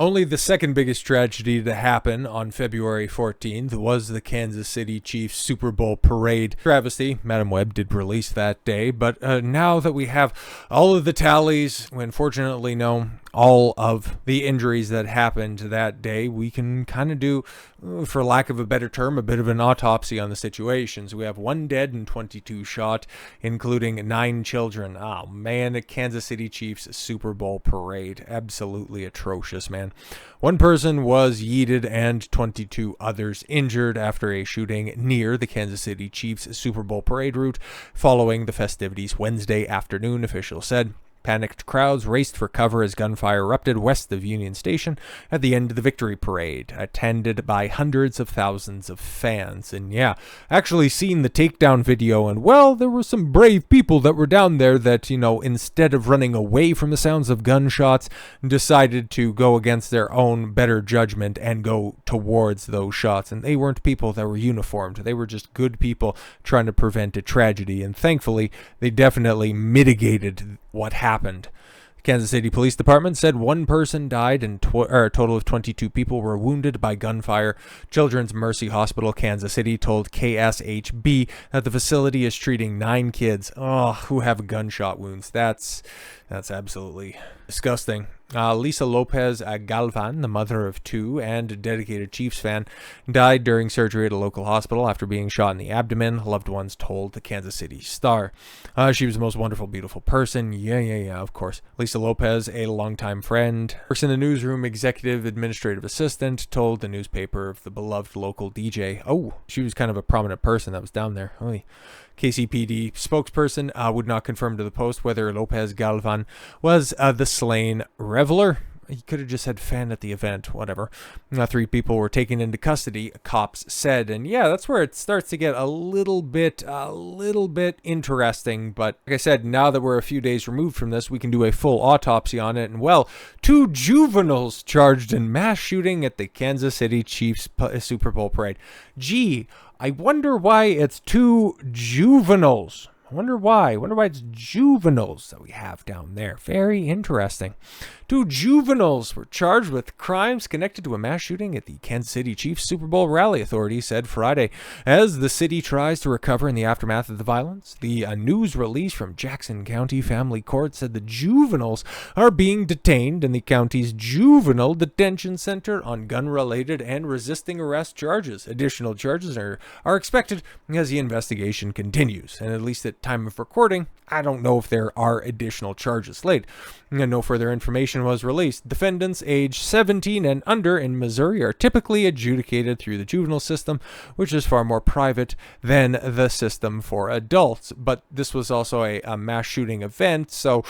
Only the second biggest tragedy to happen on February 14th was the Kansas City Chiefs Super Bowl parade travesty. Madam Webb did release that day, but now that we have all of the tallies, we unfortunately know all of the injuries that happened that day, we can kind of do, for lack of a better term, a bit of an autopsy on the situation. So we have 1 dead and 22 shot, including 9 children. Oh man, the Kansas City Chiefs Super Bowl parade. Absolutely atrocious, man. 1 person was yeeted and 22 others injured after a shooting near the Kansas City Chiefs Super Bowl parade route following the festivities Wednesday afternoon, officials said. Panicked crowds raced for cover as gunfire erupted west of Union Station at the end of the victory parade, attended by hundreds of thousands of fans. And yeah, actually seen the takedown video, and well, there were some brave people that were down there that, instead of running away from the sounds of gunshots, decided to go against their own better judgment and go towards those shots. And they weren't people that were uniformed. They were just good people trying to prevent a tragedy. And thankfully, they definitely mitigated what happened. The Kansas City Police Department said 1 person died and a total of 22 people were wounded by gunfire. Children's Mercy Hospital, Kansas City, told KSHB that the facility is treating 9 kids who have gunshot wounds. That's absolutely disgusting. Lisa Lopez Galvan, the mother of 2 and a dedicated Chiefs fan, died during surgery at a local hospital after being shot in the abdomen, loved ones told the Kansas City Star. She was the most wonderful, beautiful person. Yeah, of course. Lisa Lopez, a longtime friend, works in the newsroom, executive administrative assistant, told the newspaper of the beloved local DJ. Oh, she was kind of a prominent person that was down there. Oy. KCPD spokesperson would not confirm to the Post whether Lopez Galvan was the slain reveler. He could have just said fan at the event, whatever. 3 people were taken into custody, cops said. And yeah, that's where it starts to get a little bit interesting. But like I said, now that we're a few days removed from this, we can do a full autopsy on it. And well, 2 juveniles charged in mass shooting at the Kansas City Chiefs Super Bowl parade. Gee, I wonder why it's 2 juveniles. I wonder why it's juveniles that we have down there. Very interesting. 2 juveniles were charged with crimes connected to a mass shooting at the Kansas City Chiefs Super Bowl rally, authorities said Friday. As the city tries to recover in the aftermath of the violence, the news release from Jackson County Family Court said the juveniles are being detained in the county's juvenile detention center on gun-related and resisting arrest charges. Additional charges are expected as the investigation continues, and at least at time of recording, I don't know if there are additional charges laid. No further information was released. Defendants aged 17 and under in Missouri are typically adjudicated through the juvenile system, which is far more private than the system for adults. But this was also a mass shooting event, so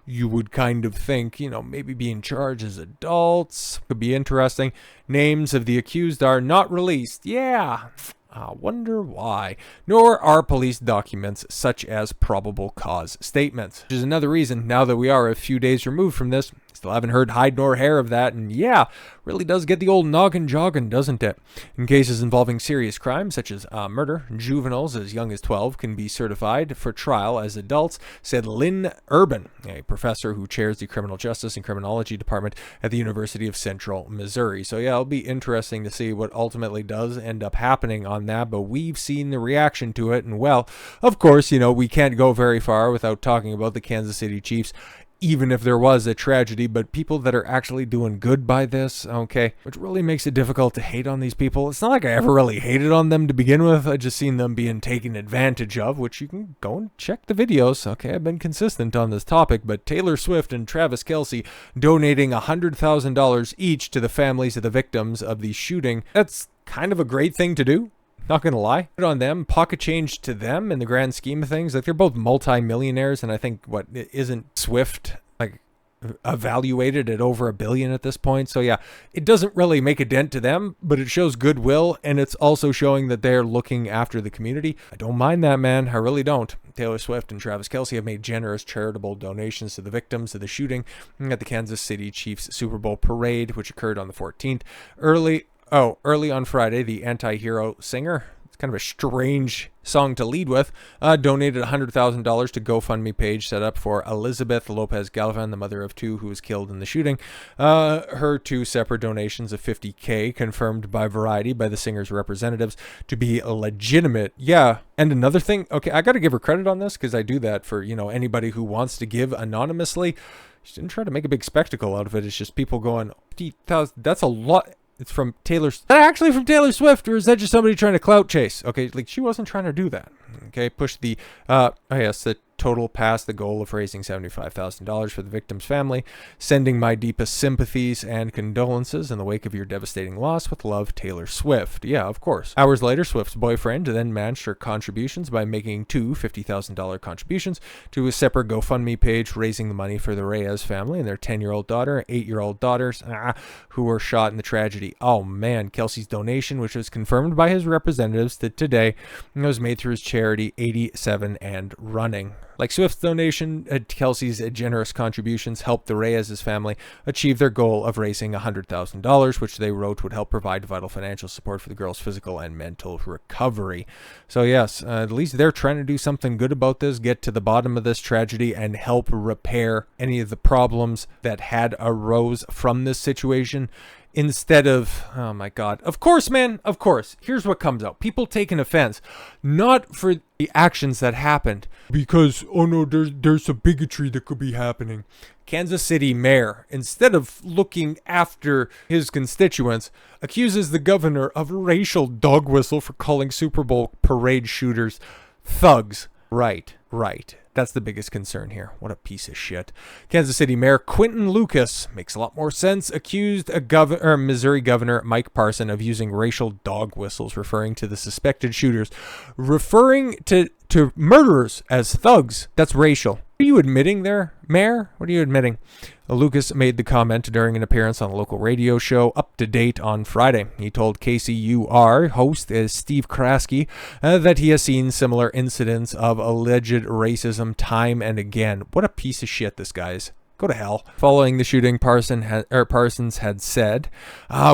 you would kind of think, maybe being charged as adults could be interesting. Names of the accused are not released. Yeah. I wonder why. Nor are police documents such as probable cause statements. Which is another reason, now that we are a few days removed from this, still haven't heard hide nor hair of that, and yeah, really does get the old noggin jogging, doesn't it? In cases involving serious crimes, such as murder, juveniles as young as 12 can be certified for trial as adults, said Lynn Urban, a professor who chairs the Criminal Justice and Criminology Department at the University of Central Missouri. So yeah, it'll be interesting to see what ultimately does end up happening on that, but we've seen the reaction to it, and well, of course, we can't go very far without talking about the Kansas City Chiefs, even if there was a tragedy, but people that are actually doing good by this, okay, which really makes it difficult to hate on these people. It's not like I ever really hated on them to begin with. I just seen them being taken advantage of, which you can go and check the videos. Okay, I've been consistent on this topic, but Taylor Swift and Travis Kelce donating $100,000 each to the families of the victims of the shooting, that's kind of a great thing to do. Not gonna lie, put on them, pocket change to them in the grand scheme of things. Like, they're both multi-millionaires, and I think isn't Swift evaluated at over $1 billion at this point. So yeah, it doesn't really make a dent to them, but it shows goodwill, and it's also showing that they're looking after the community. I don't mind that, man. I really don't. Taylor Swift and Travis Kelce have made generous charitable donations to the victims of the shooting at the Kansas City Chiefs Super Bowl parade, which occurred on the 14th. Early on Friday, the anti-hero singer, kind of a strange song to lead with, donated $100,000 to GoFundMe page set up for Elizabeth Lopez Galvan, the mother of 2 who was killed in the shooting. Her 2 separate donations of $50K confirmed by Variety by the singer's representatives to be legitimate. Yeah, and another thing, okay, I got to give her credit on this because I do that for, anybody who wants to give anonymously. She didn't try to make a big spectacle out of it. It's just people going, 50,000, that's a lot. It's from Taylor. Is that actually from Taylor Swift, or is that just somebody trying to clout chase? Okay, like she wasn't trying to do that. Okay, push the, the total past the goal of raising $75,000 for the victim's family. Sending my deepest sympathies and condolences in the wake of your devastating loss. With love, Taylor Swift. Yeah, of course. Hours later, Swift's boyfriend then matched her contributions by making 2 $50,000 contributions to a separate GoFundMe page, raising the money for the Reyes family and their 10-year-old daughter, 8-year-old daughters, who were shot in the tragedy. Oh man, Kelsey's donation, which was confirmed by his representatives today, was made through his charity 87 and Running. Like Swift's donation, Kelsey's generous contributions helped the Reyes' family achieve their goal of raising $100,000, which they wrote would help provide vital financial support for the girl's physical and mental recovery. So yes, at least they're trying to do something good about this, get to the bottom of this tragedy, and help repair any of the problems that had arose from this situation. Instead of, oh my God, of course, man, of course, here's what comes out. People taking offense, not for the actions that happened, because, oh no, there's some bigotry that could be happening. Kansas City mayor, instead of looking after his constituents, accuses the governor of racial dog whistle for calling Super Bowl parade shooters thugs. Right. That's the biggest concern here. What a piece of shit. Kansas City Mayor Quinton Lucas, makes a lot more sense, accused Missouri Governor Mike Parson of using racial dog whistles, referring to the suspected shooters, referring to murderers as thugs. That's racial. What are you admitting there, Mayor? What are you admitting? Lucas made the comment during an appearance on a local radio show, Up to Date, on Friday. He told KCUR host Steve Kraske that he has seen similar incidents of alleged racism time and again. What a piece of shit this guy is. Go to hell. Following the shooting, Parsons had said,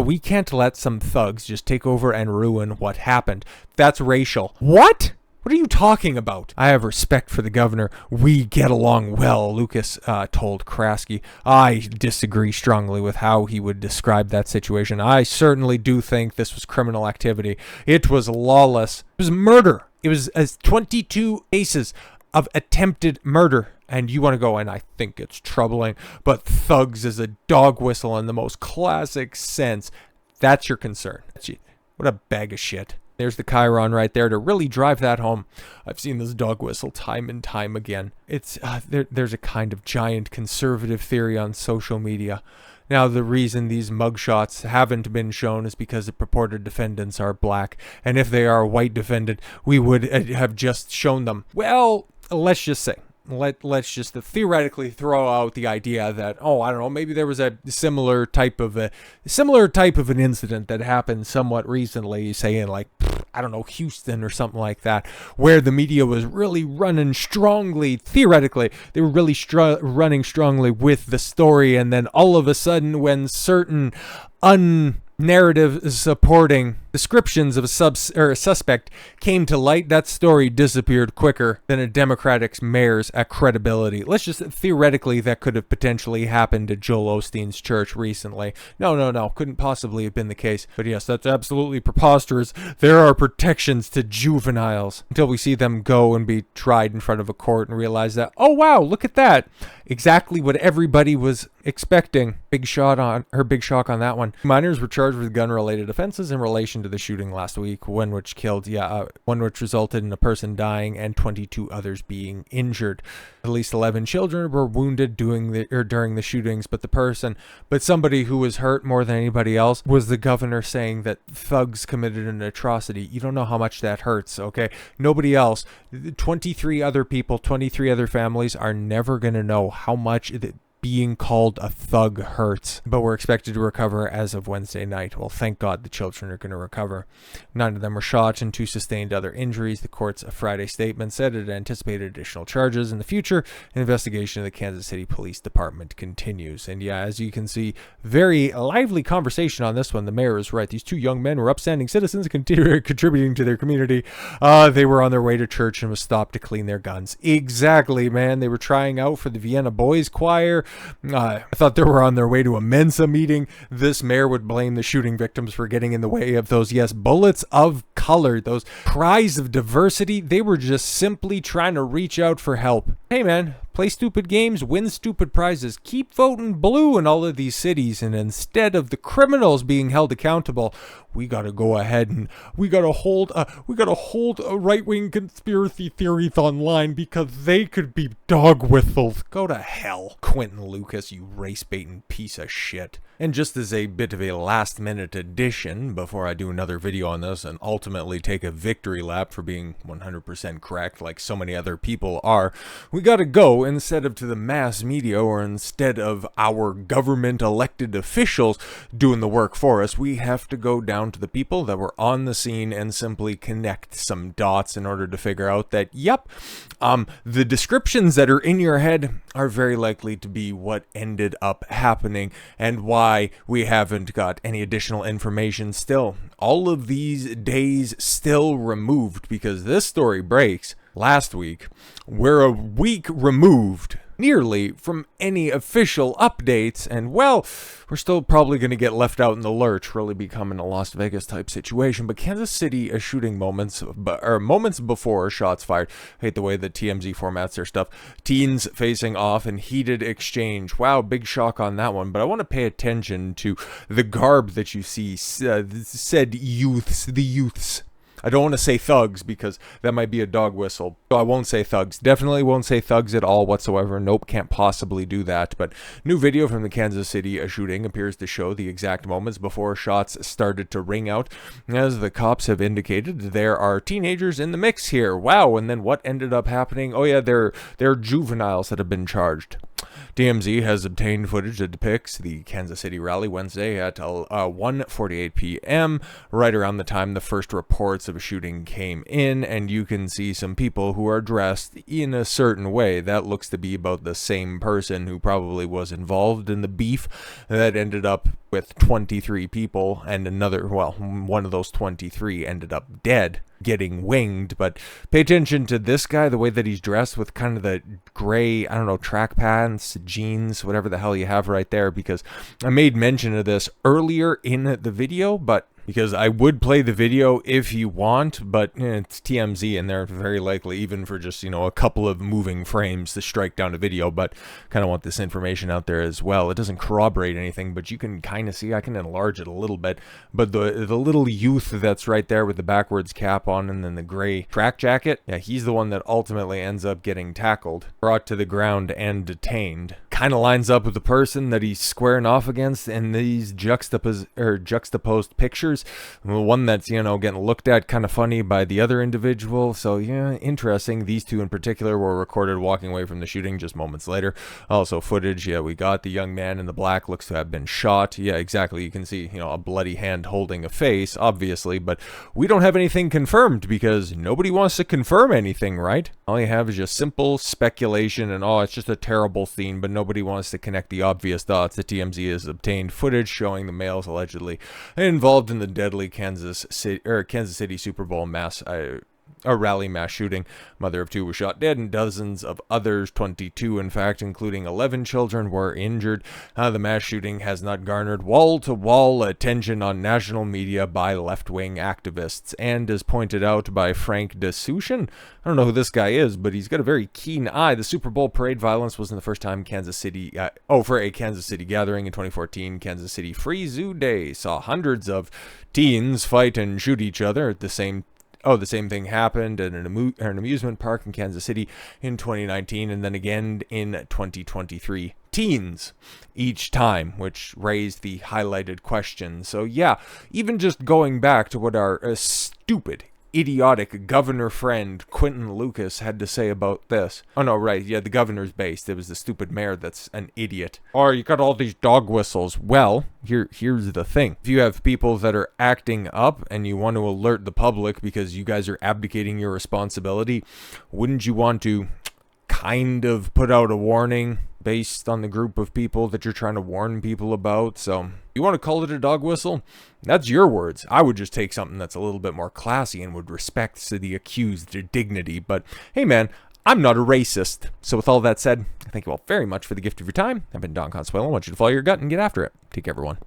we can't let some thugs just take over and ruin what happened. That's racial. What? What are you talking about? I have respect for the governor. We get along well, Lucas told Kraske. I disagree strongly with how he would describe that situation. I certainly do think this was criminal activity. It was lawless. It was murder. It was 22 cases of attempted murder. And you want to go, and I think it's troubling, but thugs is a dog whistle in the most classic sense. That's your concern. What a bag of shit. There's the Chiron right there to really drive that home. I've seen this dog whistle time and time again. It's there's a kind of giant conservative theory on social media. Now, the reason these mugshots haven't been shown is because the purported defendants are black. And if they are a white defendant, we would have just shown them. Well, let's just say. Let's just theoretically throw out the idea that, oh, I don't know, maybe there was a similar type of an incident that happened somewhat recently, say in like, I don't know, Houston or something like that, where the media was really running strongly, theoretically, they were really running strongly with the story, and then all of a sudden when certain narrative supporting descriptions of a suspect came to light, that story disappeared quicker than a Democratic mayor's credibility. Let's just theoretically that could have potentially happened at Joel Osteen's church recently. No, couldn't possibly have been the case. But yes, that's absolutely preposterous. There are protections to juveniles until we see them go and be tried in front of a court and realize that, oh wow, look at that. Exactly what everybody was expecting. Big shock on that one. Minors were charged with gun-related offenses in relation to the shooting last week, one which resulted in a person dying and 22 others being injured. At least 11 children were wounded during the shootings, but somebody who was hurt more than anybody else was the governor, saying that thugs committed an atrocity. You don't know how much that hurts, okay? Nobody else. 23 other people, 23 other families are never going to know how much being called a thug hurts, but were expected to recover as of Wednesday night. Well, thank God the children are going to recover. 9 of them were shot and 2 sustained other injuries. The court's Friday statement said it anticipated additional charges in the future. An investigation of the Kansas City Police Department continues. And yeah, as you can see, very lively conversation on this one. The mayor is right. These 2 young men were upstanding citizens contributing to their community. They were on their way to church and was stopped to clean their guns. Exactly, man. They were trying out for the Vienna Boys Choir. I thought they were on their way to a Mensa meeting. This mayor would blame the shooting victims for getting in the way of those, yes, bullets of color, those cries of diversity. They were just simply trying to reach out for help. Hey, man. Play stupid games, win stupid prizes, keep voting blue in all of these cities, and instead of the criminals being held accountable, we gotta go ahead and we gotta hold right-wing conspiracy theories online because they could be dog whistles. Go to hell, Quinton Lucas, you race-baiting piece of shit. And just as a bit of a last-minute addition, before I do another video on this and ultimately take a victory lap for being 100% correct like so many other people are, we gotta go, instead of to the mass media or instead of our government elected officials doing the work for us, we have to go down to the people that were on the scene and simply connect some dots in order to figure out that, yep, the descriptions that are in your head are very likely to be what ended up happening and why we haven't got any additional information still. All of these days still removed, because this story breaks last week. We're a week removed nearly from any official updates, and well, we're still probably going to get left out in the lurch, really becoming a Las Vegas type situation. But Kansas City is shooting moments before shots fired. I hate the way that TMZ formats their stuff. Teens facing off in heated exchange. Wow, big shock on that one. But I want to pay attention to the garb that you see, said youths, the youths. I don't want to say thugs because that might be a dog whistle. So I won't say thugs. Definitely won't say thugs at all whatsoever. Nope, can't possibly do that. But new video from the Kansas City shooting appears to show the exact moments before shots started to ring out. As the cops have indicated, there are teenagers in the mix here. Wow, and then what ended up happening? Oh yeah, they're juveniles that have been charged. TMZ has obtained footage that depicts the Kansas City rally Wednesday at 1:48 p.m., right around the time the first reports of a shooting came in, and you can see some people who are dressed in a certain way. That looks to be about the same person who probably was involved in the beef that ended up with 23 people, and one of those 23 ended up dead, getting winged. But pay attention to this guy, the way that he's dressed with kind of the gray, I don't know, track pants, jeans, whatever the hell you have right there, because I made mention of this earlier in the video, but because I would play the video if you want, but it's TMZ and they're very likely, even for just, a couple of moving frames, to strike down a video, but kind of want this information out there as well. It doesn't corroborate anything, but you can kind of see, I can enlarge it a little bit, but the little youth that's right there with the backwards cap on and then the gray track jacket, yeah, he's the one that ultimately ends up getting tackled, brought to the ground, and detained. Kind of lines up with the person that he's squaring off against in these juxtaposed pictures. The one that's, getting looked at kind of funny by the other individual. So, yeah, interesting. These two in particular were recorded walking away from the shooting just moments later. Also, footage, yeah, we got the young man in the black looks to have been shot. Yeah, exactly. You can see, a bloody hand holding a face, obviously, but we don't have anything confirmed because nobody wants to confirm anything, right? All you have is just simple speculation and, it's just a terrible scene, but nobody wants to connect the obvious dots. The TMZ has obtained footage showing the males allegedly involved in the deadly Kansas City Super Bowl rally mass shooting. Mother of 2 was shot dead and dozens of others, 22 in fact, including 11 children, were injured. The mass shooting has not garnered wall-to-wall attention on national media by left-wing activists, and as pointed out by Frank DeSuchin, I don't know who this guy is, but he's got a very keen eye. The Super Bowl parade violence wasn't the first time for a Kansas City gathering in 2014. Kansas City Free Zoo Day saw hundreds of teens fight and shoot each other at the same thing happened at an amusement park in Kansas City in 2019, and then again in 2023. Teens each time, which raised the highlighted question. So yeah, even just going back to what are stupid, idiotic governor friend Quinton Lucas had to say about this. Oh no, right, yeah, the governor's based. It was the stupid mayor that's an idiot. Or you got all these dog whistles. Well, here's the thing. If you have people that are acting up and you want to alert the public because you guys are abdicating your responsibility, wouldn't you want to kind of put out a warning based on the group of people that you're trying to warn people about? So you want to call it a dog whistle? That's your words. I would just take something that's a little bit more classy and would respect the accused their dignity. But hey man, I'm not a racist. So with all that said, thank you all very much for the gift of your time. I've been Don Consuelo. I want you to follow your gut and get after it. Take care, everyone.